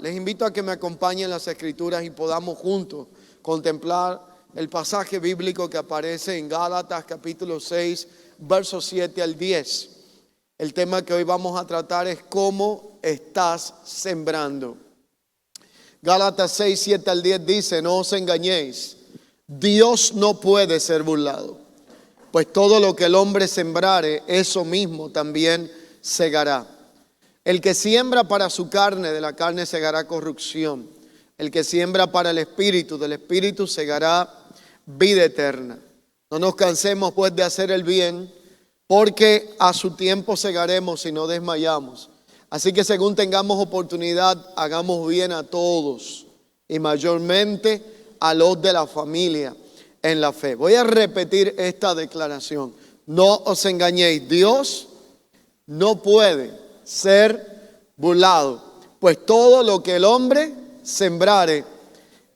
Les invito a que me acompañen en las Escrituras y podamos juntos contemplar el pasaje bíblico que aparece en Gálatas capítulo 6, versos 7 al 10. El tema que hoy vamos a tratar es cómo estás sembrando. Gálatas 6, 7 al 10 dice: no os engañéis, Dios no puede ser burlado, pues todo lo que el hombre sembrare, eso mismo también segará. El que siembra para su carne, de la carne segará corrupción. El que siembra para el Espíritu, del Espíritu segará vida eterna. No nos cansemos pues de hacer el bien, porque a su tiempo segaremos si no desmayamos. Así que según tengamos oportunidad, hagamos bien a todos, y mayormente a los de la familia en la fe. Voy a repetir esta declaración: no os engañéis, Dios no puede ser burlado, pues todo lo que el hombre sembrare,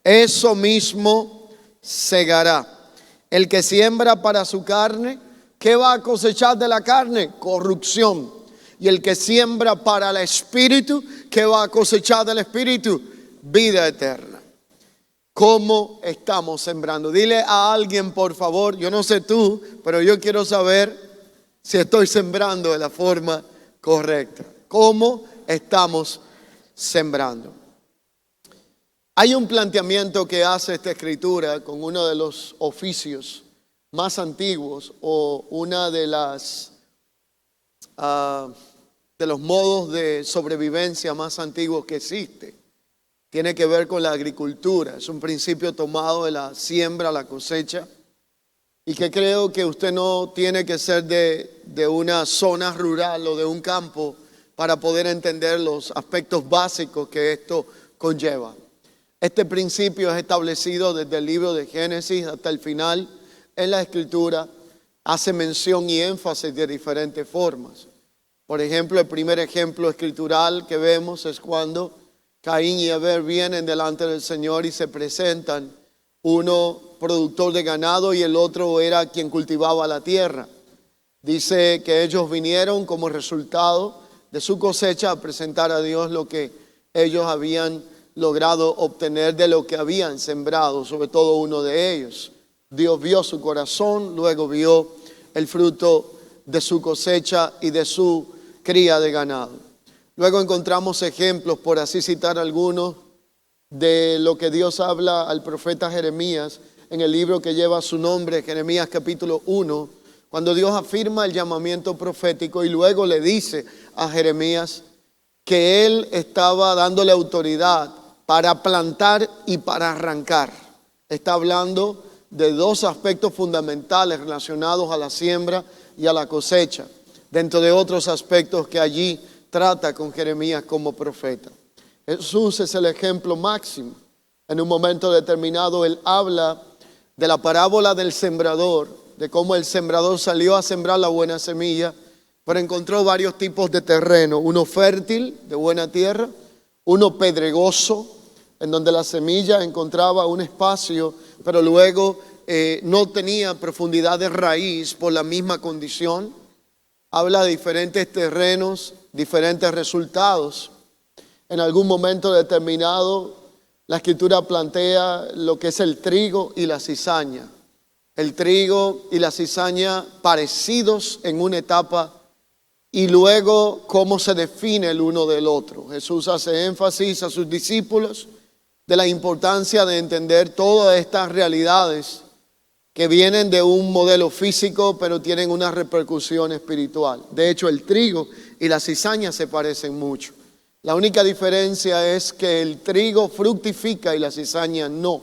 eso mismo segará. El que siembra para su carne, ¿qué va a cosechar de la carne? Corrupción. Y el que siembra para el Espíritu, ¿qué va a cosechar del Espíritu? Vida eterna. ¿Cómo estamos sembrando? Dile a alguien, por favor, yo no sé tú, pero yo quiero saber si estoy sembrando de la forma correcta. ¿Cómo estamos sembrando? Hay un planteamiento que hace esta escritura con uno de los oficios más antiguos, o una de las de los modos de sobrevivencia más antiguos que existe. Tiene que ver con la agricultura. Es un principio tomado de la siembra, la cosecha, y que creo que usted no tiene que ser de una zona rural o de un campo para poder entender los aspectos básicos que esto conlleva. Este principio es establecido desde el libro de Génesis hasta el final en la Escritura. Hace mención y énfasis de diferentes formas. Por ejemplo, el primer ejemplo escritural que vemos es cuando Caín y Abel vienen delante del Señor y se presentan, uno productor de ganado y el otro era quien cultivaba la tierra. Dice que ellos vinieron como resultado de su cosecha a presentar a Dios lo que ellos habían logrado obtener de lo que habían sembrado, sobre todo uno de ellos. Dios vio su corazón, luego vio el fruto de su cosecha y de su cría de ganado. Luego encontramos ejemplos, por así citar algunos, de lo que Dios habla al profeta Jeremías en el libro que lleva su nombre, Jeremías capítulo 1, cuando Dios afirma el llamamiento profético y luego le dice a Jeremías que él estaba dándole autoridad para plantar y para arrancar. Está hablando de dos aspectos fundamentales relacionados a la siembra y a la cosecha, dentro de otros aspectos que allí trata con Jeremías como profeta. Jesús es el ejemplo máximo. En un momento determinado él habla de la parábola del sembrador, de cómo el sembrador salió a sembrar la buena semilla, pero encontró varios tipos de terreno: uno fértil, de buena tierra; uno pedregoso, en donde la semilla encontraba un espacio, pero luego no tenía profundidad de raíz por la misma condición. Habla de diferentes terrenos, diferentes resultados. En algún momento determinado, la Escritura plantea lo que es el trigo y la cizaña. El trigo y la cizaña parecidos en una etapa, y luego cómo se define el uno del otro. Jesús hace énfasis a sus discípulos de la importancia de entender todas estas realidades que vienen de un modelo físico, pero tienen una repercusión espiritual. De hecho, el trigo y la cizaña se parecen mucho. La única diferencia es que el trigo fructifica y la cizaña no.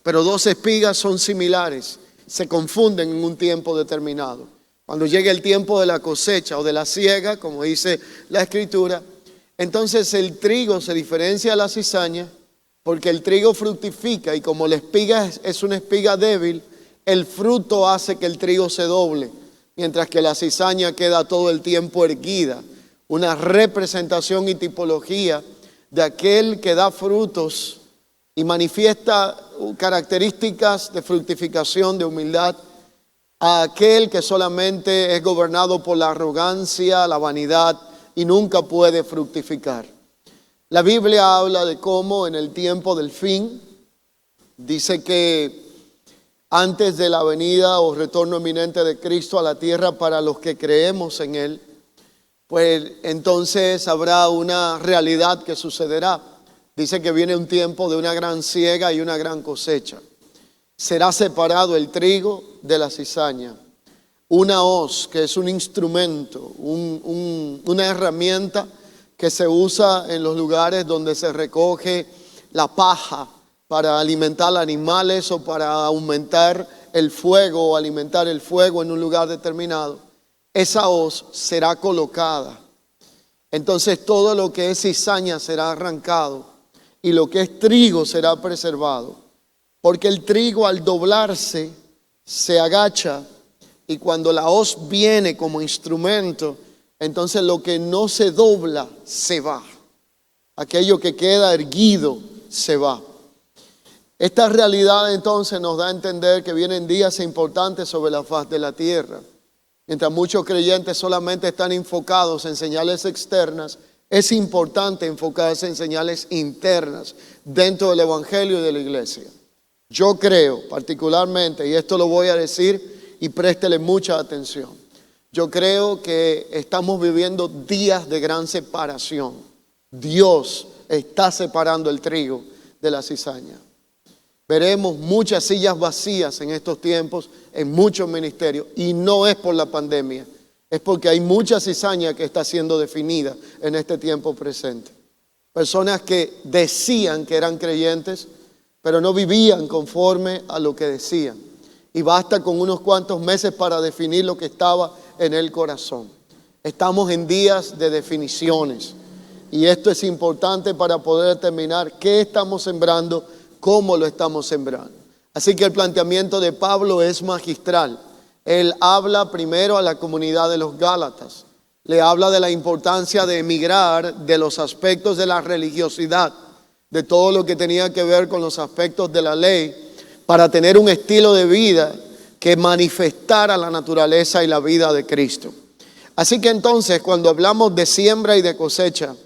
Pero dos espigas son similares, se confunden en un tiempo determinado. Cuando llegue el tiempo de la cosecha o de la siega, como dice la Escritura, entonces el trigo se diferencia de la cizaña, porque el trigo fructifica y como la espiga es una espiga débil, el fruto hace que el trigo se doble, mientras que la cizaña queda todo el tiempo erguida. Una representación y tipología de aquel que da frutos y manifiesta características de fructificación, de humildad, a aquel que solamente es gobernado por la arrogancia, la vanidad y nunca puede fructificar. La Biblia habla de cómo en el tiempo del fin, dice que antes de la venida o retorno inminente de Cristo a la tierra para los que creemos en Él, pues entonces habrá una realidad que sucederá. Dice que viene un tiempo de una gran siega y una gran cosecha. Será separado el trigo de la cizaña. Una hoz, que es un instrumento, una herramienta que se usa en los lugares donde se recoge la paja para alimentar animales o para aumentar el fuego o alimentar el fuego en un lugar determinado. Esa hoz será colocada. Entonces todo lo que es cizaña será arrancado y lo que es trigo será preservado. Porque el trigo al doblarse se agacha y cuando la hoz viene como instrumento, entonces lo que no se dobla se va. Aquello que queda erguido se va. Esta realidad entonces nos da a entender que vienen días importantes sobre la faz de la tierra. Mientras muchos creyentes solamente están enfocados en señales externas, es importante enfocarse en señales internas dentro del evangelio y de la iglesia. Yo creo particularmente, y esto lo voy a decir y préstele mucha atención, yo creo que estamos viviendo días de gran separación. Dios está separando el trigo de la cizaña. Veremos muchas sillas vacías en estos tiempos, en muchos ministerios, y no es por la pandemia, es porque hay mucha cizaña que está siendo definida en este tiempo presente. Personas que decían que eran creyentes, pero no vivían conforme a lo que decían. Y basta con unos cuantos meses para definir lo que estaba en el corazón. Estamos en días de definiciones, y esto es importante para poder determinar qué estamos sembrando, cómo lo estamos sembrando. Así que el planteamiento de Pablo es magistral. Él habla primero a la comunidad de los Gálatas. Le habla de la importancia de emigrar de los aspectos de la religiosidad, de todo lo que tenía que ver con los aspectos de la ley, para tener un estilo de vida que manifestara la naturaleza y la vida de Cristo. Así que entonces, cuando hablamos de siembra y de cosecha,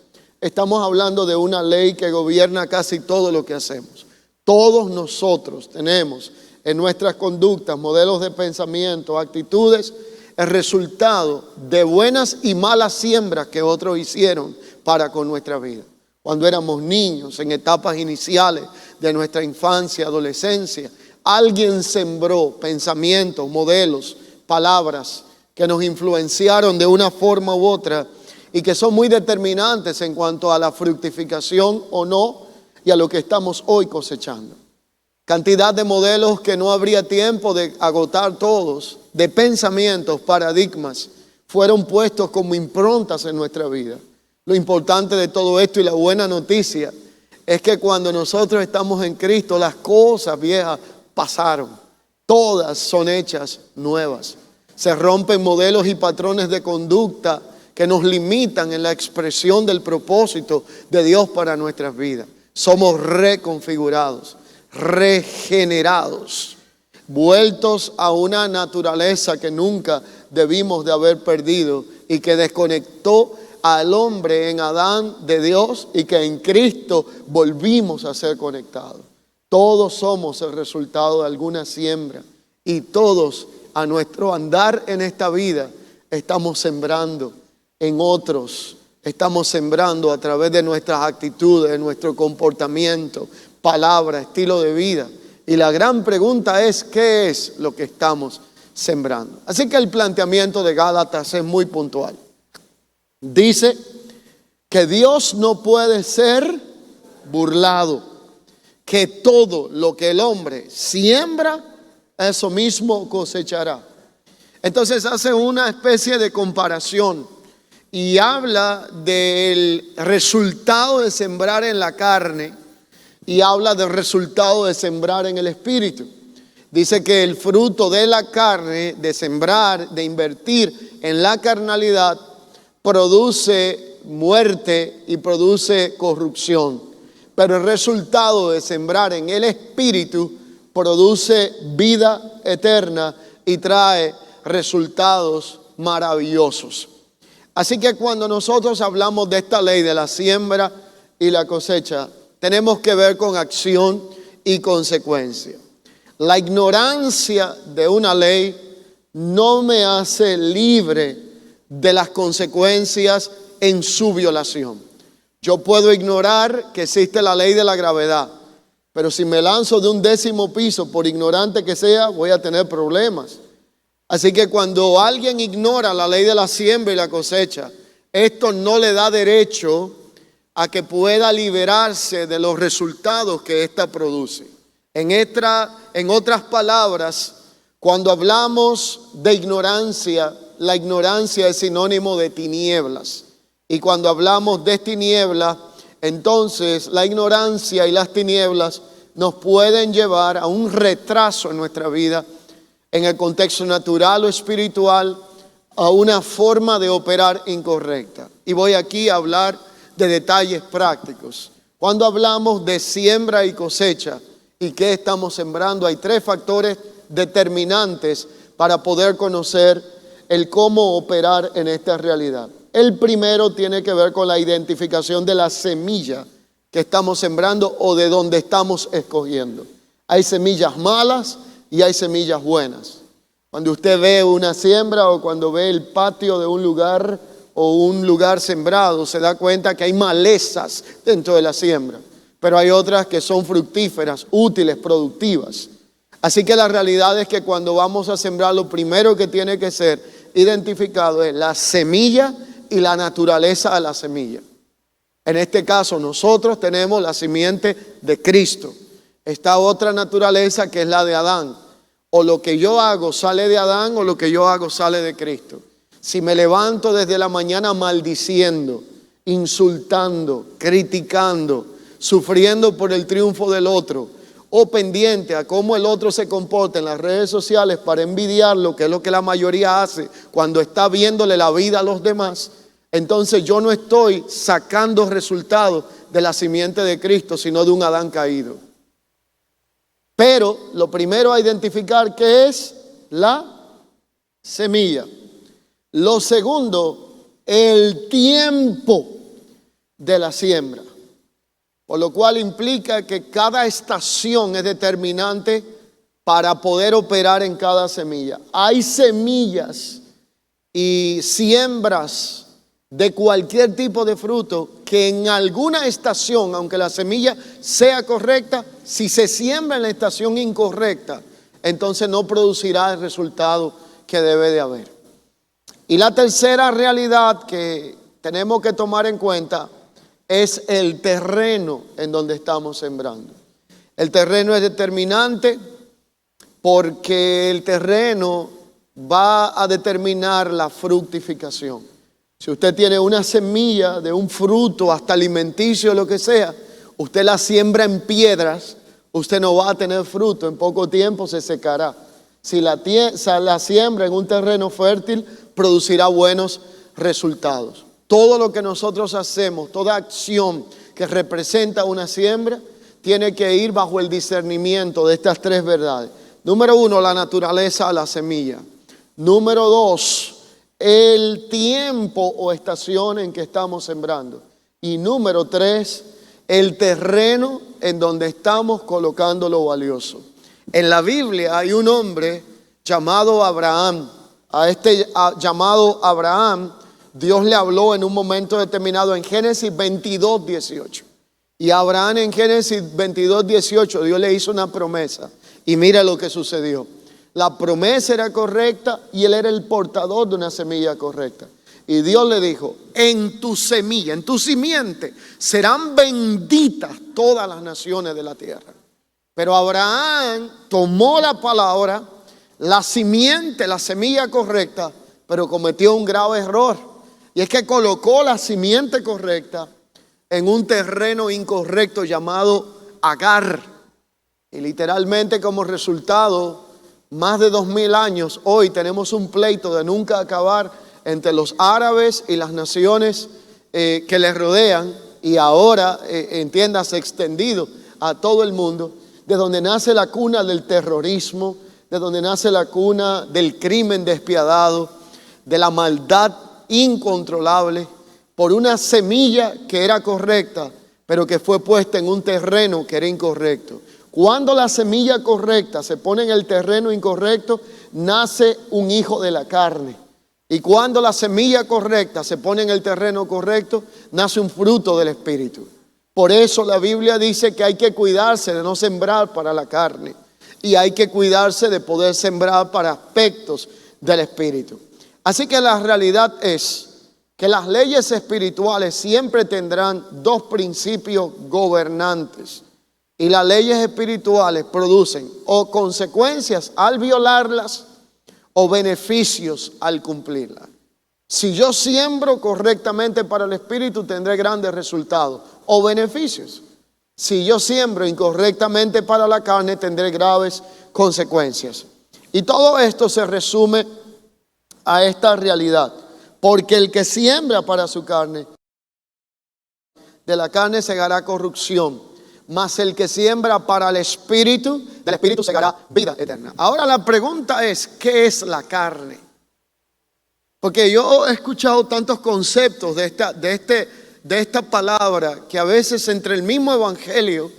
estamos hablando de una ley que gobierna casi todo lo que hacemos. Todos nosotros tenemos en nuestras conductas, modelos de pensamiento, actitudes, el resultado de buenas y malas siembras que otros hicieron para con nuestra vida. Cuando éramos niños, en etapas iniciales de nuestra infancia, adolescencia, alguien sembró pensamientos, modelos, palabras que nos influenciaron de una forma u otra y que son muy determinantes en cuanto a la fructificación o no y a lo que estamos hoy cosechando. Cantidad de modelos que no habría tiempo de agotar todos, de pensamientos, paradigmas, fueron puestos como improntas en nuestra vida. Lo importante de todo esto y la buena noticia es que cuando nosotros estamos en Cristo, las cosas viejas pasaron. Todas son hechas nuevas. Se rompen modelos y patrones de conducta que nos limitan en la expresión del propósito de Dios para nuestras vidas. Somos reconfigurados, regenerados, vueltos a una naturaleza que nunca debimos de haber perdido y que desconectó al hombre en Adán de Dios y que en Cristo volvimos a ser conectados. Todos somos el resultado de alguna siembra y todos a nuestro andar en esta vida estamos sembrando en otros. Estamos sembrando a través de nuestras actitudes, de nuestro comportamiento, palabra, estilo de vida. Y la gran pregunta es, ¿qué es lo que estamos sembrando? Así que el planteamiento de Gálatas es muy puntual. Dice que Dios no puede ser burlado, que todo lo que el hombre siembra, eso mismo cosechará. Entonces hace una especie de comparación y habla del resultado de sembrar en la carne y habla del resultado de sembrar en el espíritu. Dice que el fruto de la carne, de sembrar, de invertir en la carnalidad, produce muerte y produce corrupción. Pero el resultado de sembrar en el espíritu produce vida eterna y trae resultados maravillosos. Así que cuando nosotros hablamos de esta ley de la siembra y la cosecha tenemos que ver con acción y consecuencia. La ignorancia de una ley no me hace libre de las consecuencias en su violación. Yo puedo ignorar que existe la ley de la gravedad, pero si me lanzo de un 10º piso, por ignorante que sea, voy a tener problemas. Así que cuando alguien ignora la ley de la siembra y la cosecha, esto no le da derecho a que pueda liberarse de los resultados que ésta produce. En otras palabras, cuando hablamos de ignorancia, la ignorancia es sinónimo de tinieblas. Y cuando hablamos de tinieblas, entonces la ignorancia y las tinieblas nos pueden llevar a un retraso en nuestra vida, en el contexto natural o espiritual, a una forma de operar incorrecta. Y voy aquí a hablar de detalles prácticos. Cuando hablamos de siembra y cosecha y qué estamos sembrando, hay 3 factores determinantes para poder conocer el cómo operar en esta realidad. El primero tiene que ver con la identificación de la semilla que estamos sembrando o de donde estamos escogiendo. Hay semillas malas y hay semillas buenas. Cuando usted ve una siembra o cuando ve el patio de un lugar o un lugar sembrado, se da cuenta que hay malezas dentro de la siembra, pero hay otras que son fructíferas, útiles, productivas. Así que la realidad es que cuando vamos a sembrar, lo primero que tiene que ser identificado es la semilla y la naturaleza de la semilla. En este caso, nosotros tenemos la simiente de Cristo. Esta otra naturaleza que es la de Adán. O lo que yo hago sale de Adán o lo que yo hago sale de Cristo. Si me levanto desde la mañana maldiciendo, insultando, criticando, sufriendo por el triunfo del otro, o pendiente a cómo el otro se comporta en las redes sociales para envidiarlo, que es lo que la mayoría hace cuando está viéndole la vida a los demás, entonces yo no estoy sacando resultados de la simiente de Cristo, sino de un Adán caído. Pero lo primero a identificar que es la semilla. Lo segundo, el tiempo de la siembra. Por lo cual implica que cada estación es determinante para poder operar en cada semilla. Hay semillas y siembras de cualquier tipo de fruto que en alguna estación, aunque la semilla sea correcta, si se siembra en la estación incorrecta, entonces no producirá el resultado que debe de haber. Y la tercera realidad que tenemos que tomar en cuenta es el terreno en donde estamos sembrando. El terreno es determinante porque el terreno va a determinar la fructificación. Si usted tiene una semilla de un fruto, hasta alimenticio, lo que sea, usted la siembra en piedras, usted no va a tener fruto, en poco tiempo se secará. Si la siembra en un terreno fértil, producirá buenos resultados. Todo lo que nosotros hacemos, toda acción que representa una siembra, tiene que ir bajo el discernimiento de estas 3 verdades. Número 1, la naturaleza de la semilla. Número 2, el tiempo o estación en que estamos sembrando. Y número 3, el terreno en donde estamos colocando lo valioso. En la Biblia hay un hombre llamado Abraham. A este llamado Abraham, Dios le habló en un momento determinado en Génesis 22, 18. Y a Abraham en Génesis 22, 18, Dios le hizo una promesa. Y mira lo que sucedió. La promesa era correcta y él era el portador de una semilla correcta. Y Dios le dijo, en tu semilla, en tu simiente, serán benditas todas las naciones de la tierra. Pero Abraham tomó la palabra, la simiente, la semilla correcta, pero cometió un grave error. Y es que colocó la simiente correcta en un terreno incorrecto llamado Agar. Y literalmente como resultado, más de 2000 años, hoy tenemos un pleito de nunca acabar entre los árabes y las naciones que les rodean. Y ahora, entiéndase, extendido a todo el mundo, de donde nace la cuna del terrorismo, de donde nace la cuna del crimen despiadado, de la maldad incontrolable, por una semilla que era correcta, pero que fue puesta en un terreno que era incorrecto. Cuando la semilla correcta se pone en el terreno incorrecto, nace un hijo de la carne. Y cuando la semilla correcta se pone en el terreno correcto, nace un fruto del Espíritu. Por eso la Biblia dice que hay que cuidarse de no sembrar para la carne. Y hay que cuidarse de poder sembrar para aspectos del Espíritu. Así que la realidad es que las leyes espirituales siempre tendrán dos principios gobernantes. Y las leyes espirituales producen o consecuencias al violarlas o beneficios al cumplirlas. Si yo siembro correctamente para el Espíritu, tendré grandes resultados o beneficios. Si yo siembro incorrectamente para la carne, tendré graves consecuencias. Y todo esto se resume a esta realidad. Porque el que siembra para su carne, de la carne segará corrupción. Mas el que siembra para el Espíritu, del Espíritu segará vida eterna. Ahora la pregunta es, ¿qué es la carne? Porque yo he escuchado tantos conceptos de esta palabra, que a veces entre el mismo evangelio,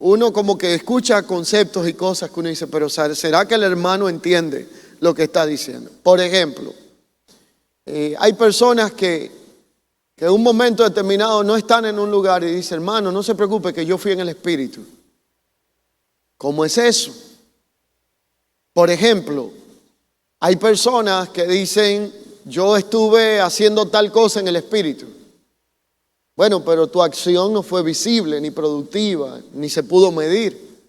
uno como que escucha conceptos y cosas que uno dice, pero ¿será que el hermano entiende lo que está diciendo? Por ejemplo, hay personas que en un momento determinado no están en un lugar y dicen, hermano, no se preocupe que yo fui en el Espíritu. ¿Cómo es eso? Por ejemplo, hay personas que dicen, yo estuve haciendo tal cosa en el Espíritu. Bueno, pero tu acción no fue visible, ni productiva, ni se pudo medir.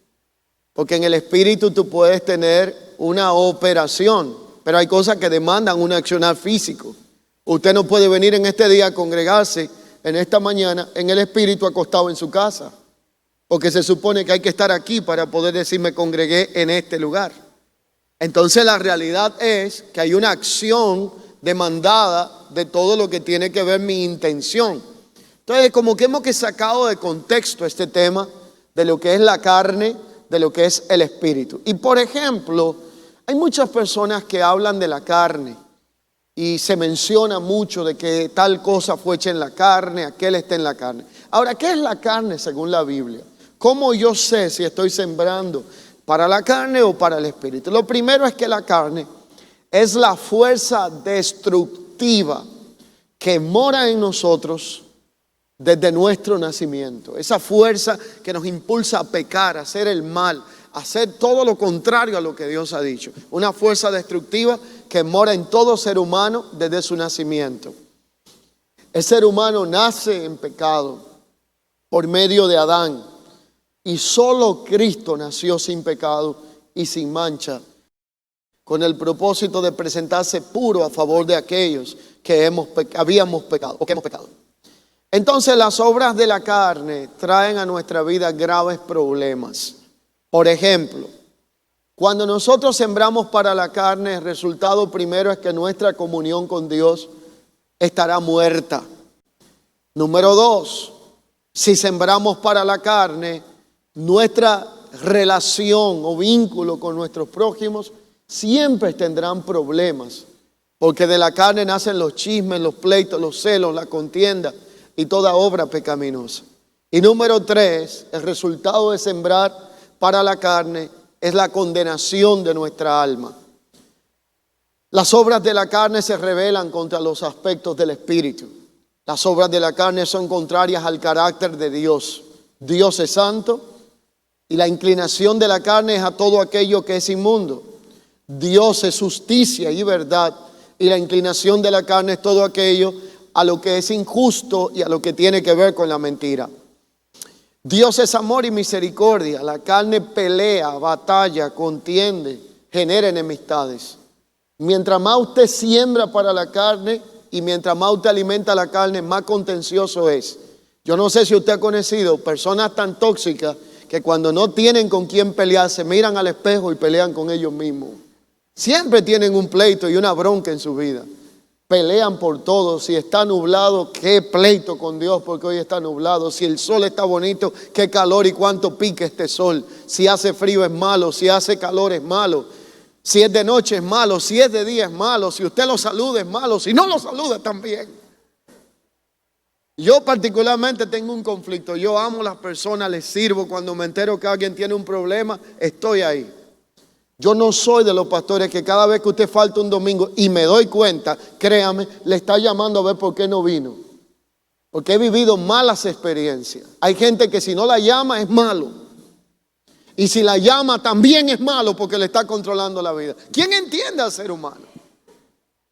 Porque en el Espíritu tú puedes tener una operación, pero hay cosas que demandan un accionar físico. Usted no puede venir en este día a congregarse en esta mañana en el Espíritu acostado en su casa. Porque se supone que hay que estar aquí para poder decir me congregué en este lugar. Entonces la realidad es que hay una acción demandada de todo lo que tiene que ver mi intención. Entonces como que hemos sacado de contexto este tema de lo que es la carne, de lo que es el Espíritu. Y por ejemplo, hay muchas personas que hablan de la carne. Y se menciona mucho de que tal cosa fue hecha en la carne, aquel está en la carne. Ahora, ¿qué es la carne según la Biblia? ¿Cómo yo sé si estoy sembrando para la carne o para el Espíritu? Lo primero es que la carne es la fuerza destructiva que mora en nosotros desde nuestro nacimiento. Esa fuerza que nos impulsa a pecar, a hacer el mal, a hacer todo lo contrario a lo que Dios ha dicho. Una fuerza destructiva que mora en todo ser humano desde su nacimiento. El ser humano nace en pecado por medio de Adán. Y solo Cristo nació sin pecado y sin mancha, con el propósito de presentarse puro a favor de aquellos que habíamos pecado o que hemos pecado. Entonces las obras de la carne traen a nuestra vida graves problemas. Por ejemplo, cuando nosotros sembramos para la carne, el resultado primero es que nuestra comunión con Dios estará muerta. Número 2, si sembramos para la carne, nuestra relación o vínculo con nuestros prójimos siempre tendrán problemas. Porque de la carne nacen los chismes, los pleitos, los celos, la contienda y toda obra pecaminosa. Y número 3, el resultado de sembrar para la carne es la condenación de nuestra alma. Las obras de la carne se rebelan contra los aspectos del Espíritu. Las obras de la carne son contrarias al carácter de Dios. Dios es santo y la inclinación de la carne es a todo aquello que es inmundo. Dios es justicia y verdad y la inclinación de la carne es todo aquello a lo que es injusto y a lo que tiene que ver con la mentira. Dios es amor y misericordia. La carne pelea, batalla, contiende, genera enemistades. Mientras más usted siembra para la carne y mientras más usted alimenta la carne, más contencioso es. Yo no sé si usted ha conocido personas tan tóxicas que cuando no tienen con quién pelear, se miran al espejo y pelean con ellos mismos. Siempre tienen un pleito y una bronca en su vida. Pelean por todo. Si está nublado, qué pleito con Dios porque hoy está nublado. Si el sol está bonito, qué calor y cuánto pique este sol. Si hace frío es malo, si hace calor es malo. Si es de noche es malo, si es de día es malo. Si usted lo saluda es malo, si no lo saluda también. Yo particularmente tengo un conflicto. Yo amo a las personas, les sirvo. Cuando me entero que alguien tiene un problema, estoy ahí. Yo no soy de los pastores que cada vez que usted falta un domingo y me doy cuenta, créame, le está llamando a ver por qué no vino. Porque he vivido malas experiencias. Hay gente que si no la llama es malo. Y si la llama también es malo porque le está controlando la vida. ¿Quién entiende al ser humano?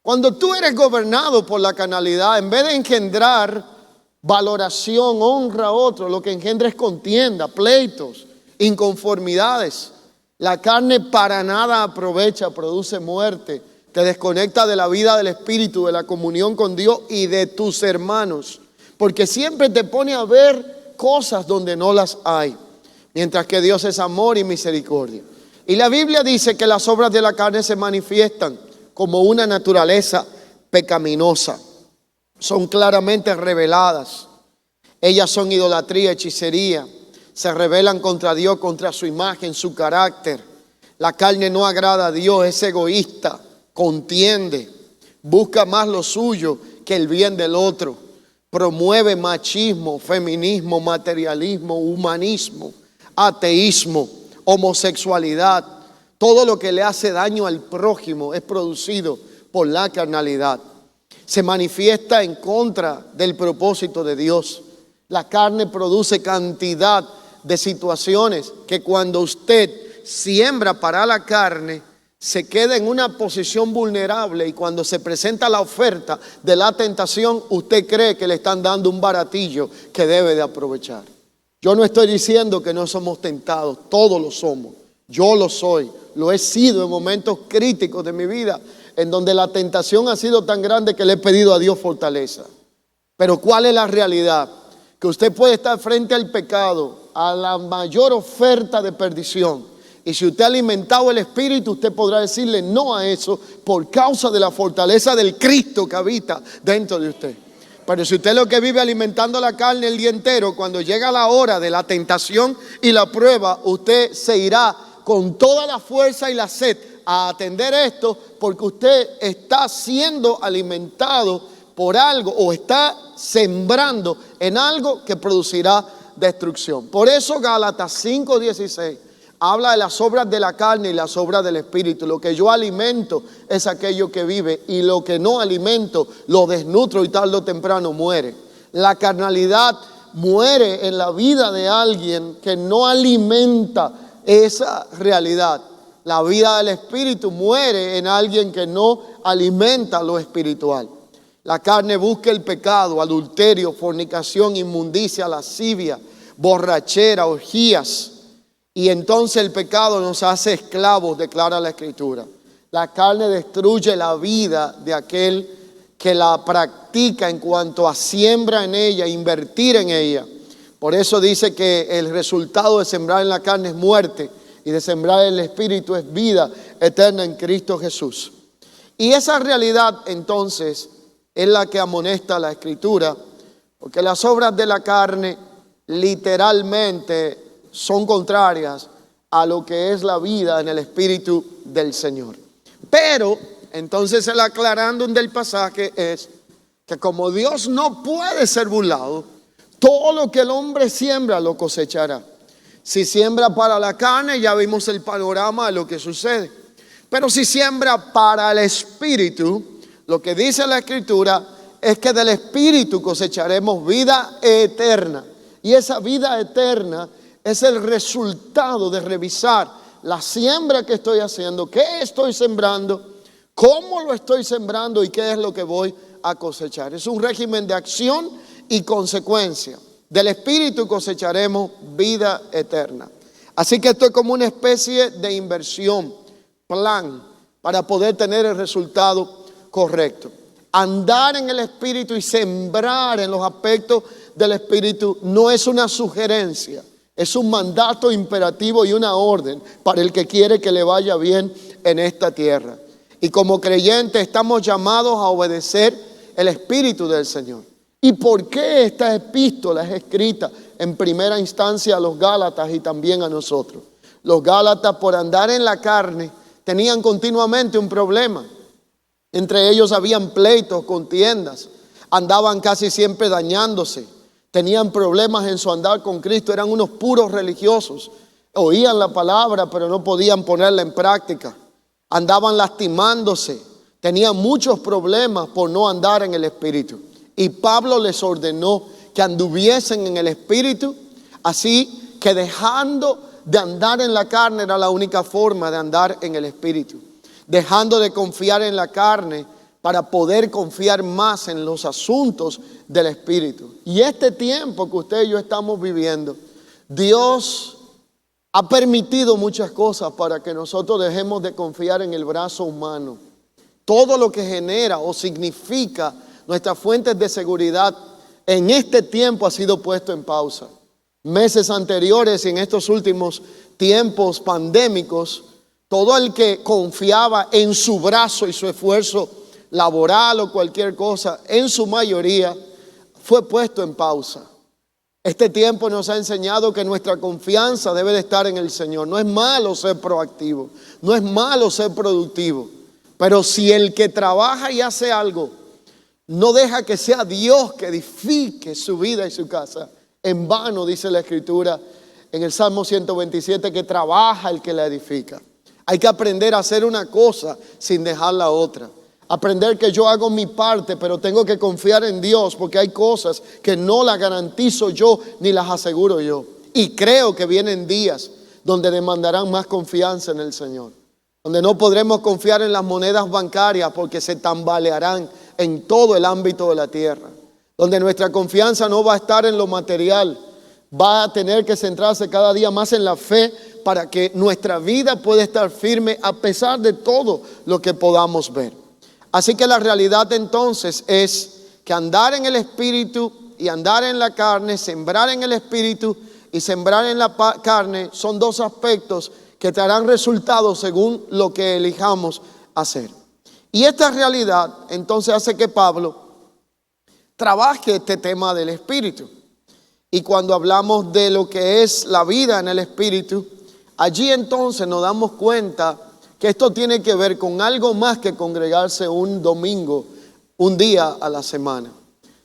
Cuando tú eres gobernado por la carnalidad, en vez de engendrar valoración, honra a otro, lo que engendra es contienda, pleitos, inconformidades. La carne para nada aprovecha, produce muerte, te desconecta de la vida del Espíritu, de la comunión con Dios y de tus hermanos, porque siempre te pone a ver cosas donde no las hay, mientras que Dios es amor y misericordia. Y la Biblia dice que las obras de la carne se manifiestan como una naturaleza pecaminosa. Son claramente reveladas. Ellas son idolatría, hechicería. Se rebelan contra Dios, contra su imagen, su carácter. La carne no agrada a Dios, es egoísta, contiende, busca más lo suyo que el bien del otro. Promueve machismo, feminismo, materialismo, humanismo, ateísmo, homosexualidad. Todo lo que le hace daño al prójimo es producido por la carnalidad. Se manifiesta en contra del propósito de Dios. La carne produce cantidad de situaciones que cuando usted siembra para la carne, se queda en una posición vulnerable, y cuando se presenta la oferta de la tentación, usted cree que le están dando un baratillo que debe de aprovechar. Yo no estoy diciendo que no somos tentados, todos lo somos. Yo lo soy, lo he sido en momentos críticos de mi vida, en donde la tentación ha sido tan grande que le he pedido a Dios fortaleza. Pero ¿cuál es la realidad? Que usted puede estar frente al pecado, a la mayor oferta de perdición, y si usted ha alimentado el Espíritu, usted podrá decirle no a eso por causa de la fortaleza del Cristo que habita dentro de usted. Pero si usted lo que vive alimentando la carne el día entero, cuando llega la hora de la tentación y la prueba, usted se irá con toda la fuerza y la sed a atender esto, porque usted está siendo alimentado por algo o está sembrando en algo que producirá destrucción. Por eso Gálatas 5:16 habla de las obras de la carne y las obras del Espíritu. Lo que yo alimento es aquello que vive, y lo que no alimento lo desnutro y tarde o temprano muere. La carnalidad muere en la vida de alguien que no alimenta esa realidad. La vida del Espíritu muere en alguien que no alimenta lo espiritual. La carne busca el pecado, adulterio, fornicación, inmundicia, lascivia, borrachera, orgías. Y entonces el pecado nos hace esclavos, declara la Escritura. La carne destruye la vida de aquel que la practica en cuanto a siembra en ella, invertir en ella. Por eso dice que el resultado de sembrar en la carne es muerte, y de sembrar en el Espíritu es vida eterna en Cristo Jesús. Y esa realidad entonces es la que amonesta la Escritura, porque las obras de la carne literalmente son contrarias a lo que es la vida en el Espíritu del Señor. Pero entonces el aclarando del pasaje es que como Dios no puede ser burlado, todo lo que el hombre siembra lo cosechará. Si siembra para la carne, ya vimos el panorama de lo que sucede. Pero si siembra para el Espíritu, lo que dice la Escritura es que del Espíritu cosecharemos vida eterna. Y esa vida eterna es el resultado de revisar la siembra que estoy haciendo, qué estoy sembrando, cómo lo estoy sembrando y qué es lo que voy a cosechar. Es un régimen de acción y consecuencia. Del Espíritu cosecharemos vida eterna. Así que esto es como una especie de inversión, plan, para poder tener el resultado correcto. Andar en el Espíritu y sembrar en los aspectos del Espíritu no es una sugerencia. Es un mandato imperativo y una orden para el que quiere que le vaya bien en esta tierra. Y como creyentes estamos llamados a obedecer el Espíritu del Señor. ¿Y por qué esta epístola es escrita en primera instancia a los Gálatas y también a nosotros? Los Gálatas, por andar en la carne, tenían continuamente un problema. Entre ellos habían pleitos, contiendas. andaban casi siempre dañándose, tenían problemas en su andar con Cristo, eran unos puros religiosos, oían la palabra pero no podían ponerla en práctica, andaban lastimándose, tenían muchos problemas por no andar en el Espíritu. Y Pablo les ordenó que anduviesen en el Espíritu, así que dejando de andar en la carne era la única forma de andar en el Espíritu, dejando de confiar en la carne para poder confiar más en los asuntos del Espíritu. Y este tiempo que usted y yo estamos viviendo, Dios ha permitido muchas cosas para que nosotros dejemos de confiar en el brazo humano. Todo lo que genera o significa nuestras fuentes de seguridad en este tiempo ha sido puesto en pausa. Meses anteriores y en estos últimos tiempos pandémicos, todo el que confiaba en su brazo y su esfuerzo laboral o cualquier cosa, en su mayoría fue puesto en pausa. Este tiempo nos ha enseñado que nuestra confianza debe de estar en el Señor. No es malo ser proactivo, no es malo ser productivo, pero si el que trabaja y hace algo no deja que sea Dios que edifique su vida y su casa, en vano, dice la Escritura en el Salmo 127, que trabaja el que la edifica. Hay que aprender a hacer una cosa sin dejar la otra. Aprender que yo hago mi parte, pero tengo que confiar en Dios, porque hay cosas que no las garantizo yo ni las aseguro yo. Y creo que vienen días donde demandarán más confianza en el Señor, donde no podremos confiar en las monedas bancarias porque se tambalearán en todo el ámbito de la tierra, donde nuestra confianza no va a estar en lo material, va a tener que centrarse cada día más en la fe para que nuestra vida pueda estar firme a pesar de todo lo que podamos ver. Así que la realidad entonces es que andar en el Espíritu y andar en la carne, sembrar en el Espíritu y sembrar en la carne, son dos aspectos que traerán resultados según lo que elijamos hacer. Y esta realidad entonces hace que Pablo trabaje este tema del Espíritu. Y cuando hablamos de lo que es la vida en el Espíritu, allí entonces nos damos cuenta que esto tiene que ver con algo más que congregarse un domingo, un día a la semana.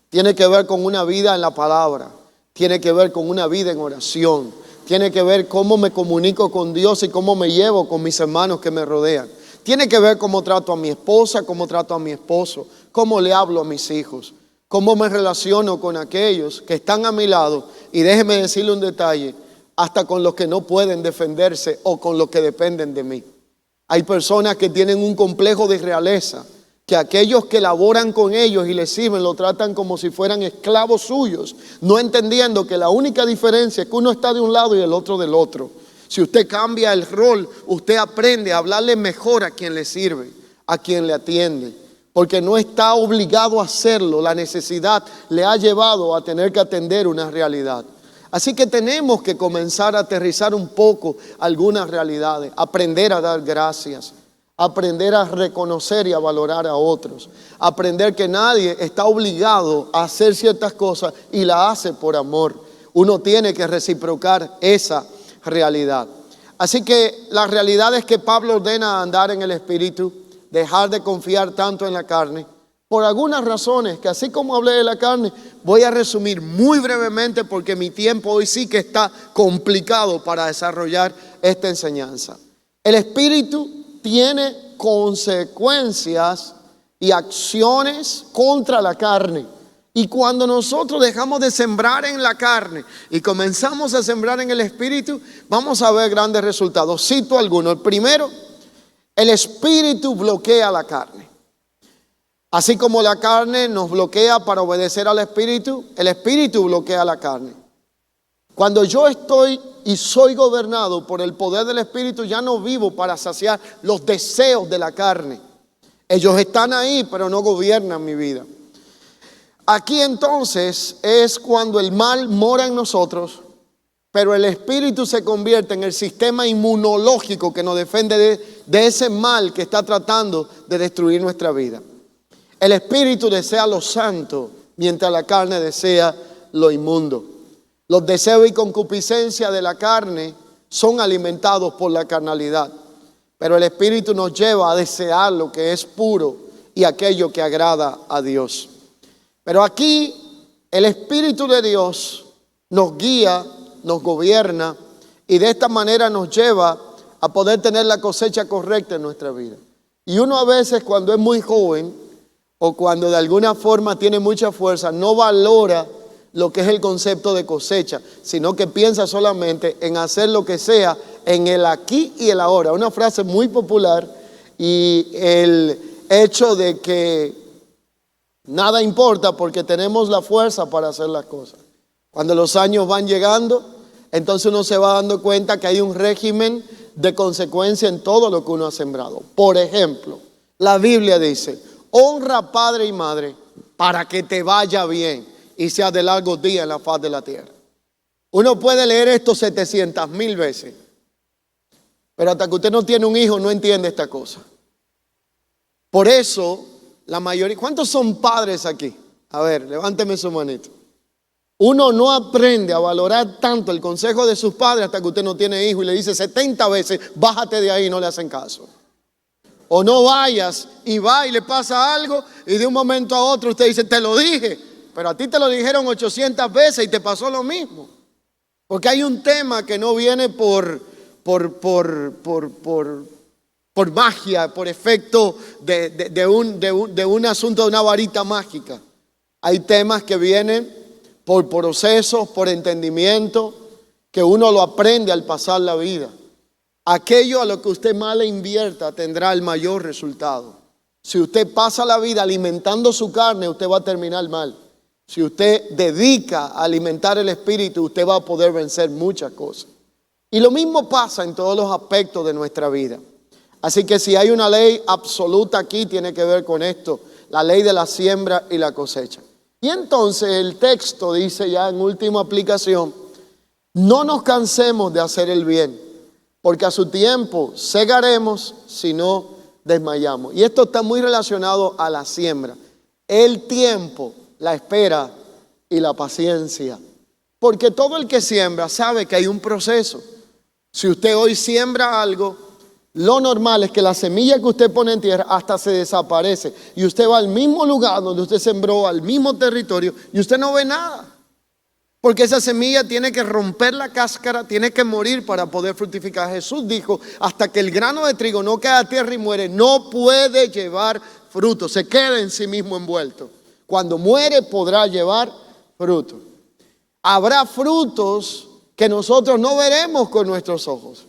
Tiene que ver con una vida en la palabra, tiene que ver con una vida en oración, tiene que ver cómo me comunico con Dios y cómo me llevo con mis hermanos que me rodean. Tiene que ver cómo trato a mi esposa, cómo trato a mi esposo, cómo le hablo a mis hijos, cómo me relaciono con aquellos que están a mi lado. Y déjeme decirle un detalle, hasta con los que no pueden defenderse o con los que dependen de mí. Hay personas que tienen un complejo de realeza, que aquellos que laboran con ellos y les sirven lo tratan como si fueran esclavos suyos, no entendiendo que la única diferencia es que uno está de un lado y el otro del otro. Si usted cambia el rol, usted aprende a hablarle mejor a quien le sirve, a quien le atiende, porque no está obligado a hacerlo. La necesidad le ha llevado a tener que atender una realidad. Así que tenemos que comenzar a aterrizar un poco algunas realidades, aprender a dar gracias, aprender a reconocer y a valorar a otros, aprender que nadie está obligado a hacer ciertas cosas y la hace por amor. Uno tiene que reciprocar esa realidad. Así que la realidad es que Pablo ordena andar en el Espíritu, dejar de confiar tanto en la carne, por algunas razones que así como hablé de la carne, voy a resumir muy brevemente porque mi tiempo hoy sí que está complicado para desarrollar esta enseñanza. El Espíritu tiene consecuencias y acciones contra la carne. Y cuando nosotros dejamos de sembrar en la carne y comenzamos a sembrar en el Espíritu, vamos a ver grandes resultados. Cito algunos. El primero, el Espíritu bloquea la carne. Así como la carne nos bloquea para obedecer al Espíritu, el Espíritu bloquea la carne. Cuando yo estoy y soy gobernado por el poder del Espíritu, ya no vivo para saciar los deseos de la carne. Ellos están ahí, pero no gobiernan mi vida. Aquí entonces es cuando el mal mora en nosotros, pero el Espíritu se convierte en el sistema inmunológico que nos defiende de ese mal que está tratando de destruir nuestra vida. El Espíritu desea lo santo, mientras la carne desea lo inmundo. Los deseos y concupiscencia de la carne son alimentados por la carnalidad, pero el Espíritu nos lleva a desear lo que es puro y aquello que agrada a Dios. Pero aquí el Espíritu de Dios nos guía, nos gobierna y de esta manera nos lleva a poder tener la cosecha correcta en nuestra vida. Y uno a veces cuando es muy joven o cuando de alguna forma tiene mucha fuerza, no valora lo que es el concepto de cosecha, sino que piensa solamente en hacer lo que sea en el aquí y el ahora. Una frase muy popular, y el hecho de que nada importa porque tenemos la fuerza para hacer las cosas. Cuando los años van llegando, entonces uno se va dando cuenta que hay un régimen de consecuencia en todo lo que uno ha sembrado. Por ejemplo, la Biblia dice: honra a padre y madre para que te vaya bien y sea de largos días en la faz de la tierra. Uno puede leer esto 700,000 veces, pero hasta que usted no tiene un hijo no entiende esta cosa. Por eso, la mayoría, ¿cuántos son padres aquí? A ver, levánteme su manito. Uno no aprende a valorar tanto el consejo de sus padres hasta que usted no tiene hijo y le dice 70 veces, bájate de ahí, y no le hacen caso. O no vayas, y va y le pasa algo y de un momento a otro usted dice, te lo dije, pero a ti te lo dijeron 800 veces y te pasó lo mismo. Porque hay un tema que no viene por magia, por efecto de un asunto de una varita mágica. Hay temas que vienen por procesos, por entendimiento, que uno lo aprende al pasar la vida. Aquello a lo que usted más le invierta tendrá el mayor resultado. Si usted pasa la vida alimentando su carne, usted va a terminar mal. Si usted dedica a alimentar el espíritu, usted va a poder vencer muchas cosas. Y lo mismo pasa en todos los aspectos de nuestra vida. Así que si hay una ley absoluta aquí, tiene que ver con esto, la ley de la siembra y la cosecha. Y entonces el texto dice ya en última aplicación, no nos cansemos de hacer el bien, porque a su tiempo segaremos si no desmayamos. Y esto está muy relacionado a la siembra. El tiempo, la espera y la paciencia. Porque todo el que siembra sabe que hay un proceso. Si usted hoy siembra algo, lo normal es que la semilla que usted pone en tierra hasta se desaparece. Y usted va al mismo lugar donde usted sembró, al mismo territorio, y usted no ve nada. Porque esa semilla tiene que romper la cáscara, tiene que morir para poder fructificar. Jesús dijo, hasta que el grano de trigo no cae a tierra y muere, no puede llevar fruto, se queda en sí mismo envuelto. Cuando muere podrá llevar fruto. Habrá frutos que nosotros no veremos con nuestros ojos.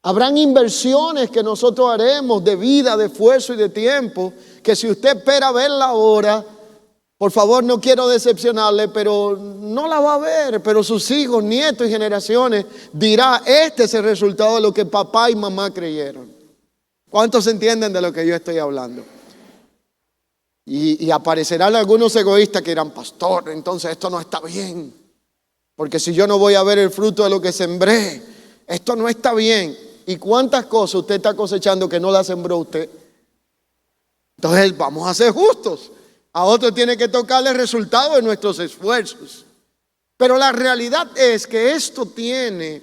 Habrán inversiones que nosotros haremos de vida, de esfuerzo y de tiempo, que si usted espera verla ahora, por favor, no quiero decepcionarle, pero no la va a ver. Pero sus hijos, nietos y generaciones dirá, este es el resultado de lo que papá y mamá creyeron. ¿Cuántos entienden de lo que yo estoy hablando? Y aparecerán algunos egoístas que dirán, pastor, entonces esto no está bien. Porque si yo no voy a ver el fruto de lo que sembré, esto no está bien. ¿Y cuántas cosas usted está cosechando que no las sembró usted? Entonces vamos a ser justos. A otros tiene que tocarle el resultado de nuestros esfuerzos. Pero la realidad es que esto tiene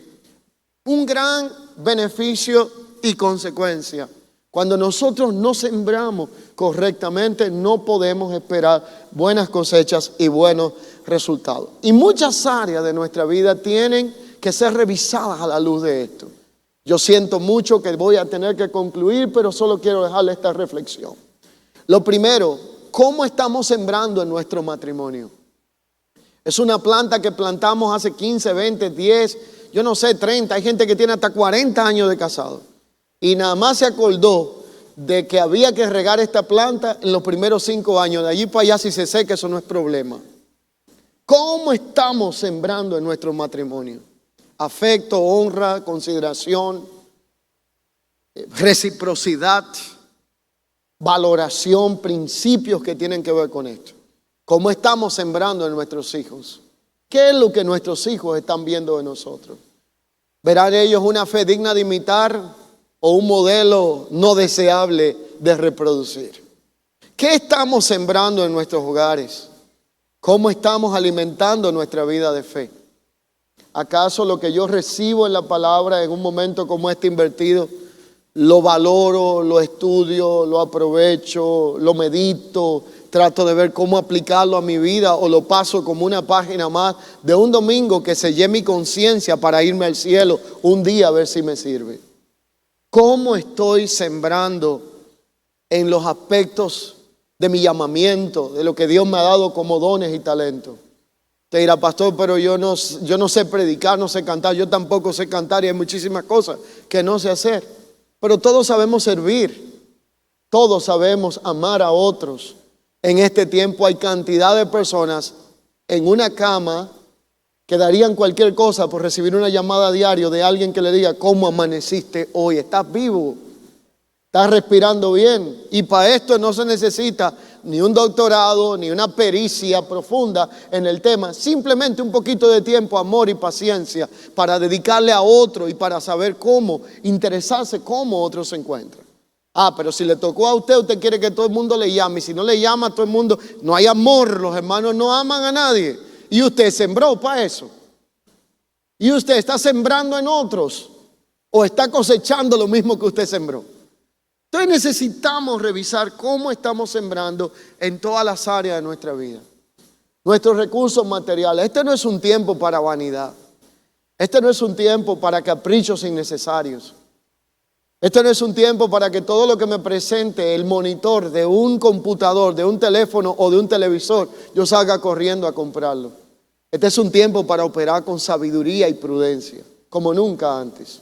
un gran beneficio y consecuencia. Cuando nosotros no sembramos correctamente, no podemos esperar buenas cosechas y buenos resultados. Y muchas áreas de nuestra vida tienen que ser revisadas a la luz de esto. Yo siento mucho que voy a tener que concluir, pero solo quiero dejarle esta reflexión. Lo primero, ¿cómo estamos sembrando en nuestro matrimonio? Es una planta que plantamos hace 15, 20, 10, yo no sé, 30. Hay gente que tiene hasta 40 años de casado. Y nada más se acordó de que había que regar esta planta en los primeros 5 años. De allí para allá, si se seca, eso no es problema. ¿Cómo estamos sembrando en nuestro matrimonio? Afecto, honra, consideración, reciprocidad, valoración, principios que tienen que ver con esto. ¿Cómo estamos sembrando en nuestros hijos? ¿Qué es lo que nuestros hijos están viendo de nosotros? ¿Verán ellos una fe digna de imitar o un modelo no deseable de reproducir? ¿Qué estamos sembrando en nuestros hogares? ¿Cómo estamos alimentando nuestra vida de fe? ¿Acaso lo que yo recibo en la palabra en un momento como este invertido, lo valoro, lo estudio, lo aprovecho, lo medito, trato de ver cómo aplicarlo a mi vida o lo paso como una página más de un domingo que sellé mi conciencia para irme al cielo un día a ver si me sirve. ¿Cómo estoy sembrando en los aspectos de mi llamamiento, de lo que Dios me ha dado como dones y talentos? Te dirá, pastor, pero yo no sé predicar, no sé cantar, yo tampoco sé cantar y hay muchísimas cosas que no sé hacer. Pero todos sabemos servir, todos sabemos amar a otros. En este tiempo hay cantidad de personas en una cama que darían cualquier cosa por recibir una llamada diaria de alguien que le diga, ¿cómo amaneciste hoy? ¿Estás vivo? ¿Estás respirando bien? Y para esto no se necesita ni un doctorado, ni una pericia profunda en el tema. Simplemente un poquito de tiempo, amor y paciencia para dedicarle a otro y para saber cómo, interesarse cómo otro se encuentra. Pero si le tocó a usted, usted quiere que todo el mundo le llame. Y si no le llama a todo el mundo, no hay amor. Los hermanos no aman a nadie. Y usted sembró para eso. Y usted está sembrando en otros. O está cosechando lo mismo que usted sembró. Entonces necesitamos revisar cómo estamos sembrando en todas las áreas de nuestra vida. Nuestros recursos materiales. Este no es un tiempo para vanidad. Este no es un tiempo para caprichos innecesarios. Este no es un tiempo para que todo lo que me presente el monitor de un computador, de un teléfono o de un televisor, yo salga corriendo a comprarlo. Este es un tiempo para operar con sabiduría y prudencia, como nunca antes.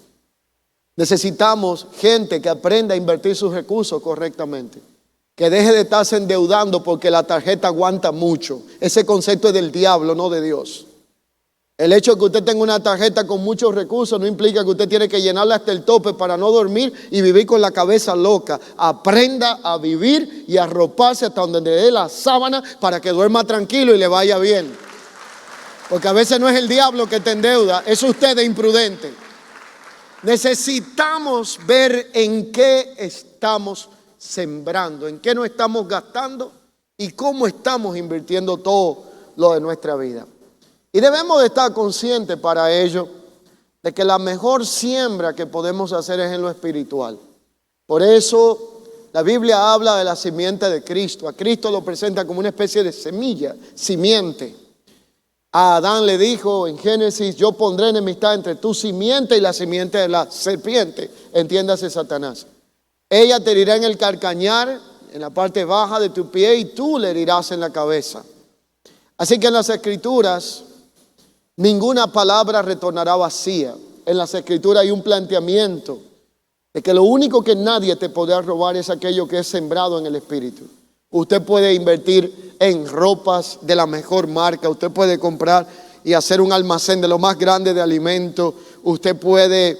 Necesitamos gente que aprenda a invertir sus recursos correctamente. Que deje de estarse endeudando porque la tarjeta aguanta mucho. Ese concepto es del diablo, no de Dios. El hecho de que usted tenga una tarjeta con muchos recursos no implica que usted tiene que llenarla hasta el tope para no dormir y vivir con la cabeza loca. Aprenda a vivir y a arroparse hasta donde le dé la sábana para que duerma tranquilo y le vaya bien. Porque a veces no es el diablo que te endeuda, es usted de imprudente. Necesitamos ver en qué estamos sembrando, en qué nos estamos gastando y cómo estamos invirtiendo todo lo de nuestra vida. Y debemos de estar conscientes para ello de que la mejor siembra que podemos hacer es en lo espiritual. Por eso la Biblia habla de la simiente de Cristo. A Cristo lo presenta como una especie de semilla, simiente. A Adán le dijo en Génesis, yo pondré enemistad entre tu simiente y la simiente de la serpiente. Entiéndase Satanás. Ella te herirá en el calcañar, en la parte baja de tu pie, y tú le herirás en la cabeza. Así que en las Escrituras, ninguna palabra retornará vacía. En las Escrituras hay un planteamiento de que lo único que nadie te podrá robar es aquello que es sembrado en el Espíritu. Usted puede invertir en ropas de la mejor marca. Usted puede comprar y hacer un almacén de lo más grande de alimentos. Usted puede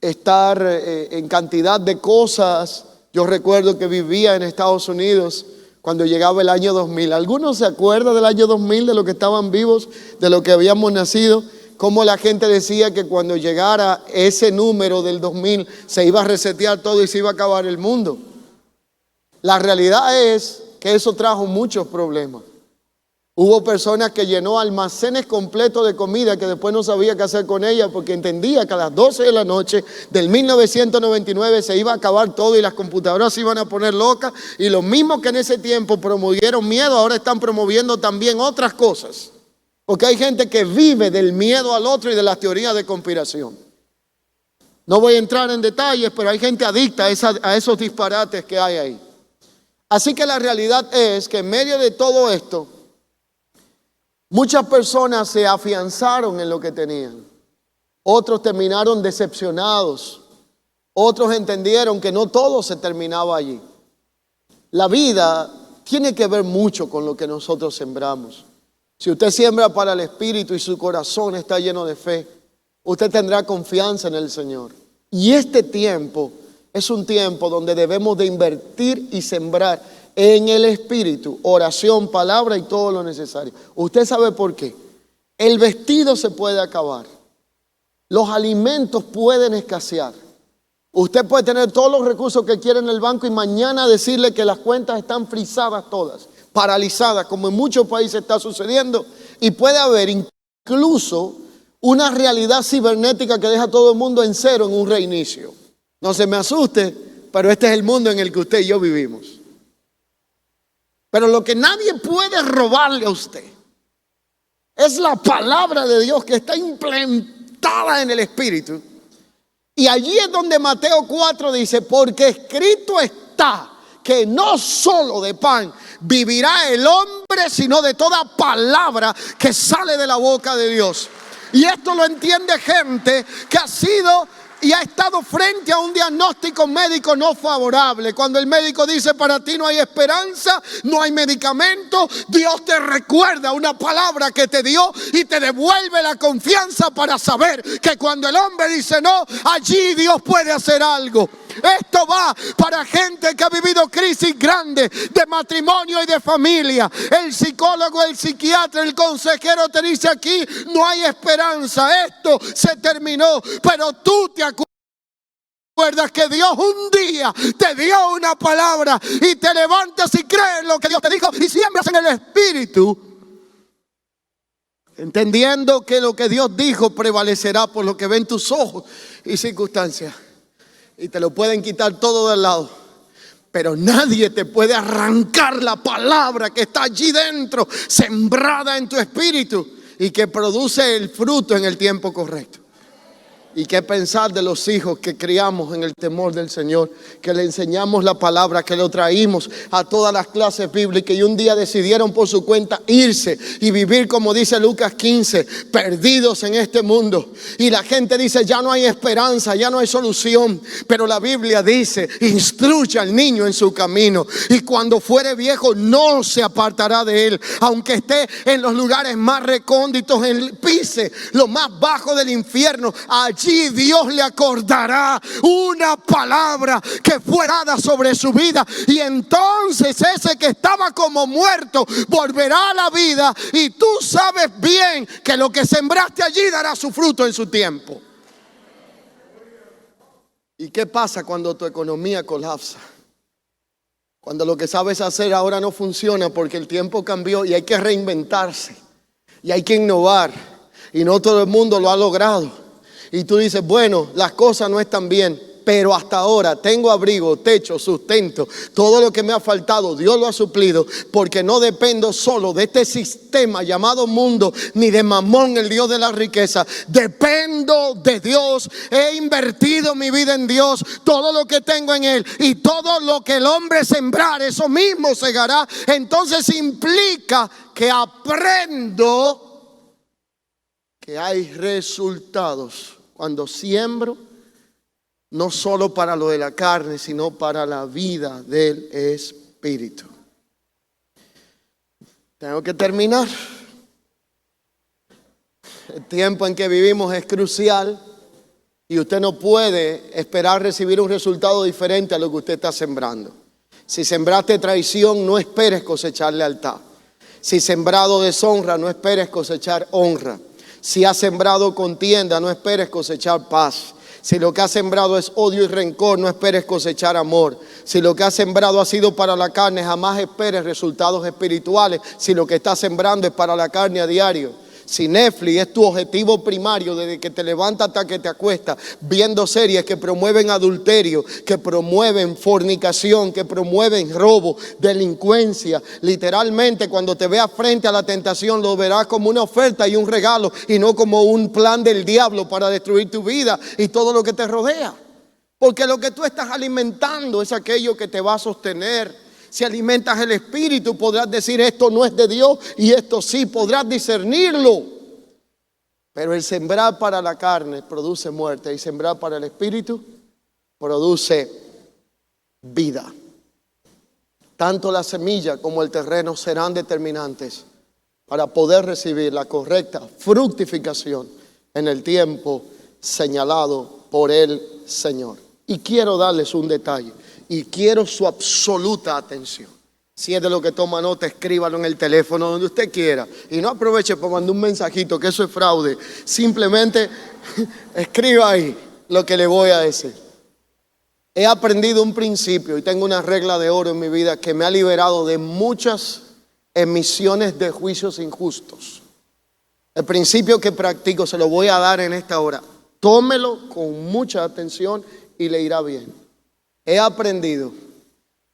estar en cantidad de cosas. Yo recuerdo que vivía en Estados Unidos cuando llegaba el año 2000. ¿Algunos se acuerdan del año 2000, de los que estaban vivos, de los que habíamos nacido? Cómo la gente decía que cuando llegara ese número del 2000 se iba a resetear todo y se iba a acabar el mundo. La realidad es que eso trajo muchos problemas. Hubo personas que llenó almacenes completos de comida que después no sabía qué hacer con ella porque entendía que a las 12 de la noche del 1999 se iba a acabar todo y las computadoras se iban a poner locas, y los mismos que en ese tiempo promovieron miedo ahora están promoviendo también otras cosas, porque hay gente que vive del miedo al otro y de las teorías de conspiración. No voy a entrar en detalles, pero hay gente adicta a esos disparates que hay ahí. Así que la realidad es que en medio de todo esto, muchas personas se afianzaron en lo que tenían. Otros terminaron decepcionados. Otros entendieron que no todo se terminaba allí. La vida tiene que ver mucho con lo que nosotros sembramos. Si usted siembra para el Espíritu y su corazón está lleno de fe, usted tendrá confianza en el Señor. Y este tiempo es un tiempo donde debemos de invertir y sembrar en el Espíritu, oración, palabra y todo lo necesario. ¿Usted sabe por qué? El vestido se puede acabar. Los alimentos pueden escasear. Usted puede tener todos los recursos que quiere en el banco y mañana decirle que las cuentas están frisadas todas, paralizadas, como en muchos países está sucediendo. Y puede haber incluso una realidad cibernética que deja a todo el mundo en cero en un reinicio. No se me asuste, pero este es el mundo en el que usted y yo vivimos. Pero lo que nadie puede robarle a usted es la palabra de Dios que está implantada en el Espíritu. Y allí es donde Mateo 4 dice, porque escrito está que no solo de pan vivirá el hombre, sino de toda palabra que sale de la boca de Dios. Y esto lo entiende gente que ha sido y ha estado frente a un diagnóstico médico no favorable. Cuando el médico dice, para ti no hay esperanza, no hay medicamento, Dios te recuerda una palabra que te dio y te devuelve la confianza para saber que cuando el hombre dice no, allí Dios puede hacer algo. Esto va para gente que ha vivido crisis grandes de matrimonio y de familia. El psicólogo, el psiquiatra, el consejero te dice, aquí no hay esperanza, esto se terminó. Pero tú te acuerdas que Dios un día te dio una palabra y te levantas y crees lo que Dios te dijo y siembras en el Espíritu, entendiendo que lo que Dios dijo prevalecerá por lo que ven tus ojos y circunstancias. Y te lo pueden quitar todo del lado, pero nadie te puede arrancar la palabra que está allí dentro, sembrada en tu espíritu y que produce el fruto en el tiempo correcto. Y qué pensar de los hijos que criamos en el temor del Señor, que le enseñamos la palabra, que lo traímos a todas las clases bíblicas y un día decidieron por su cuenta irse y vivir, como dice Lucas 15, perdidos en este mundo. Y la gente dice, ya no hay esperanza, ya no hay solución. Pero la Biblia dice, instruye al niño en su camino y cuando fuere viejo no se apartará de él. Aunque esté en los lugares más recónditos, pise lo más bajo del infierno, allí Dios le acordará una palabra que fue dada sobre su vida. Y entonces ese que estaba como muerto volverá a la vida. Y tú sabes bien que lo que sembraste allí dará su fruto en su tiempo. ¿Y qué pasa cuando tu economía colapsa? Cuando lo que sabes hacer ahora no funciona porque el tiempo cambió y hay que reinventarse y hay que innovar y no todo el mundo lo ha logrado. Y tú dices, bueno, las cosas no están bien, pero hasta ahora tengo abrigo, techo, sustento. Todo lo que me ha faltado, Dios lo ha suplido, porque no dependo solo de este sistema llamado mundo, ni de Mamón, el Dios de la riqueza. Dependo de Dios, he invertido mi vida en Dios, todo lo que tengo en Él. Y todo lo que el hombre sembrar, eso mismo segará. Entonces implica que aprendo que hay resultados cuando siembro, no solo para lo de la carne, sino para la vida del Espíritu. Tengo que terminar. El tiempo en que vivimos es crucial y usted no puede esperar recibir un resultado diferente a lo que usted está sembrando. Si sembraste traición, no esperes cosechar lealtad. Si sembrado deshonra, no esperes cosechar honra. Si has sembrado contienda, no esperes cosechar paz. Si lo que has sembrado es odio y rencor, no esperes cosechar amor. Si lo que has sembrado ha sido para la carne, jamás esperes resultados espirituales. Si lo que estás sembrando es para la carne a diario. Si Netflix es tu objetivo primario desde que te levantas hasta que te acuestas, viendo series que promueven adulterio, que promueven fornicación, que promueven robo, delincuencia, literalmente cuando te veas frente a la tentación lo verás como una oferta y un regalo y no como un plan del diablo para destruir tu vida y todo lo que te rodea. Porque lo que tú estás alimentando es aquello que te va a sostener. Si alimentas el espíritu, podrás decir esto no es de Dios y esto sí, podrás discernirlo. Pero el sembrar para la carne produce muerte y sembrar para el espíritu produce vida. Tanto la semilla como el terreno serán determinantes para poder recibir la correcta fructificación en el tiempo señalado por el Señor. Y quiero darles un detalle. Y quiero su absoluta atención. Si es de lo que toma nota, escríbalo en el teléfono, donde usted quiera. Y no aproveche para mandar un mensajito, que eso es fraude. Simplemente escriba ahí lo que le voy a decir. He aprendido un principio y tengo una regla de oro en mi vida que me ha liberado de muchas emisiones de juicios injustos. El principio que practico se lo voy a dar en esta hora. Tómelo con mucha atención y le irá bien. He aprendido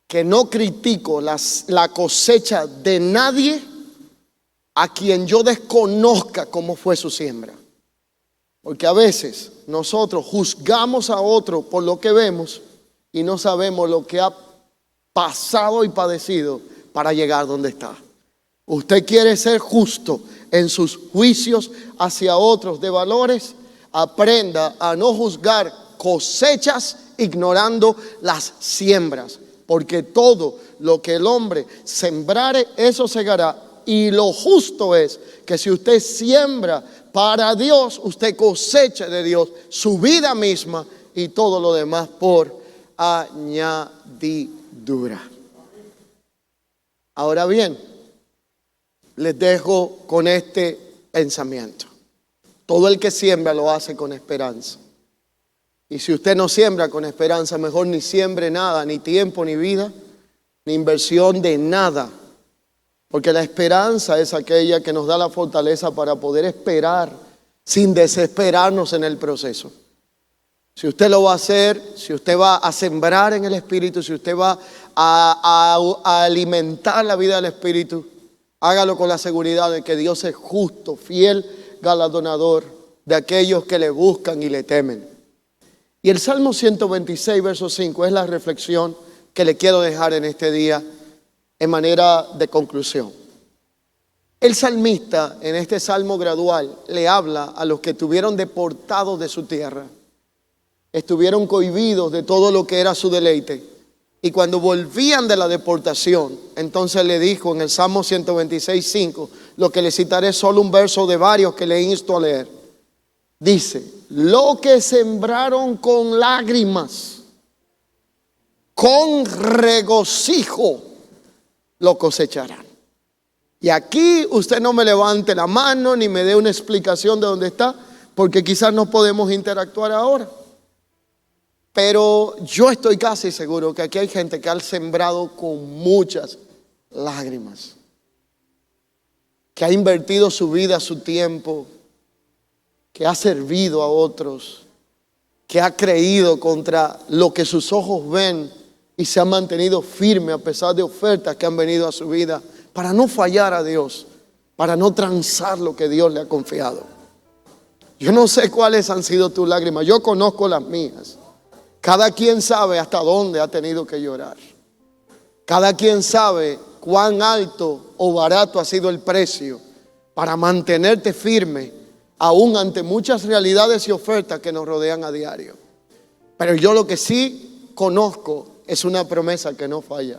que no critico la cosecha de nadie a quien yo desconozca cómo fue su siembra. Porque a veces nosotros juzgamos a otro por lo que vemos y no sabemos lo que ha pasado y padecido para llegar donde está. Usted quiere ser justo en sus juicios hacia otros de valores, aprenda a no juzgar cosechas ignorando las siembras, porque todo lo que el hombre sembrare, eso segará. Y lo justo es que si usted siembra para Dios, usted cosecha de Dios su vida misma y todo lo demás por añadidura. Ahora bien, les dejo con este pensamiento. Todo el que siembra lo hace con esperanza. Y si usted no siembra con esperanza, mejor ni siembre nada, ni tiempo, ni vida, ni inversión de nada. Porque la esperanza es aquella que nos da la fortaleza para poder esperar sin desesperarnos en el proceso. Si usted lo va a hacer, si usted va a sembrar en el Espíritu, si usted va a alimentar la vida del Espíritu, hágalo con la seguridad de que Dios es justo, fiel, galardonador de aquellos que le buscan y le temen. Y el Salmo 126, verso 5 es la reflexión que le quiero dejar en este día en manera de conclusión. El salmista en este salmo gradual le habla a los que estuvieron deportados de su tierra, estuvieron cohibidos de todo lo que era su deleite, y cuando volvían de la deportación, entonces le dijo en el Salmo 126, 5, lo que le citaré es solo un verso de varios que le insto a leer. Dice: lo que sembraron con lágrimas, con regocijo lo cosecharán. Y aquí usted no me levante la mano ni me dé una explicación de dónde está, porque quizás no podemos interactuar ahora. Pero yo estoy casi seguro que aquí hay gente que ha sembrado con muchas lágrimas, que ha invertido su vida, su tiempo, que ha servido a otros, que ha creído contra lo que sus ojos ven y se ha mantenido firme a pesar de ofertas que han venido a su vida para no fallar a Dios, para no transar lo que Dios le ha confiado. Yo no sé cuáles han sido tus lágrimas, yo conozco las mías. Cada quien sabe hasta dónde ha tenido que llorar. Cada quien sabe cuán alto o barato ha sido el precio para mantenerte firme, aún ante muchas realidades y ofertas que nos rodean a diario. Pero yo lo que sí conozco es una promesa que no falla.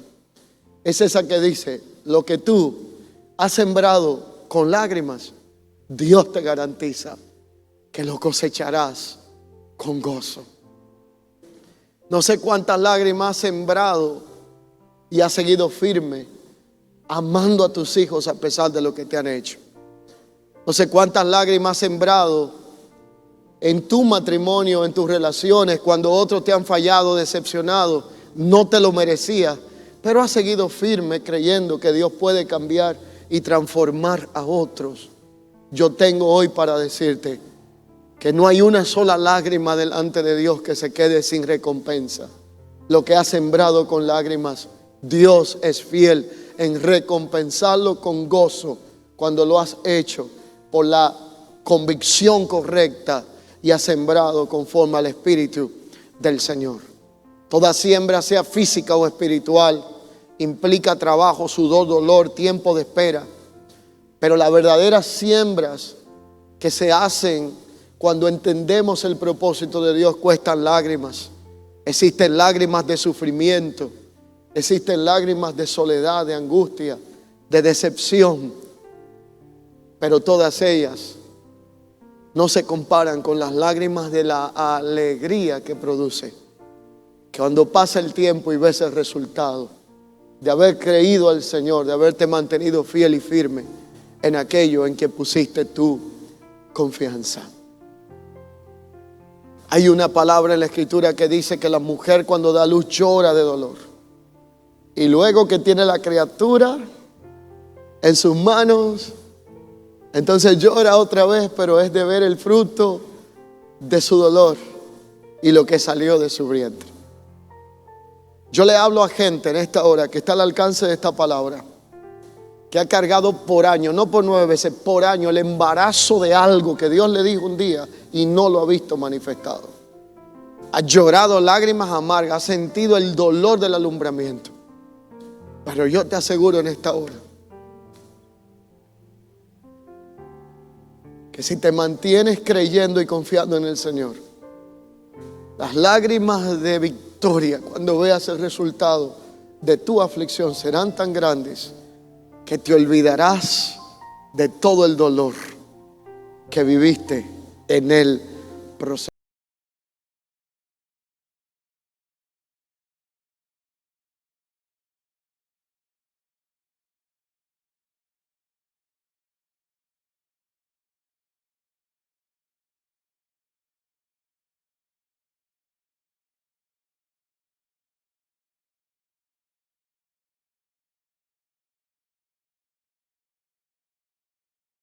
Es esa que dice: lo que tú has sembrado con lágrimas, Dios te garantiza que lo cosecharás con gozo. No sé cuántas lágrimas has sembrado y has seguido firme, amando a tus hijos a pesar de lo que te han hecho. No sé cuántas lágrimas has sembrado en tu matrimonio, en tus relaciones, cuando otros te han fallado, decepcionado, no te lo merecías, pero has seguido firme creyendo que Dios puede cambiar y transformar a otros. Yo tengo hoy para decirte que no hay una sola lágrima delante de Dios que se quede sin recompensa. Lo que has sembrado con lágrimas, Dios es fiel en recompensarlo con gozo cuando lo has hecho por la convicción correcta y has sembrado conforme al Espíritu del Señor. Toda siembra, sea física o espiritual, implica trabajo, sudor, dolor, tiempo de espera. Pero las verdaderas siembras que se hacen cuando entendemos el propósito de Dios cuestan lágrimas. Existen lágrimas de sufrimiento, existen lágrimas de soledad, de angustia, de decepción. Pero todas ellas no se comparan con las lágrimas de la alegría que produce cuando pasa el tiempo y ves el resultado de haber creído al Señor, de haberte mantenido fiel y firme en aquello en que pusiste tu confianza. Hay una palabra en la Escritura que dice que la mujer cuando da luz llora de dolor. Y luego que tiene la criatura en sus manos, entonces llora otra vez, pero es de ver el fruto de su dolor y lo que salió de su vientre. Yo le hablo a gente en esta hora que está al alcance de esta palabra, que ha cargado por años, no por 9 veces, por años, el embarazo de algo que Dios le dijo un día y no lo ha visto manifestado. Ha llorado lágrimas amargas, ha sentido el dolor del alumbramiento. Pero yo te aseguro en esta hora que si te mantienes creyendo y confiando en el Señor, las lágrimas de victoria cuando veas el resultado de tu aflicción serán tan grandes que te olvidarás de todo el dolor que viviste en el proceso.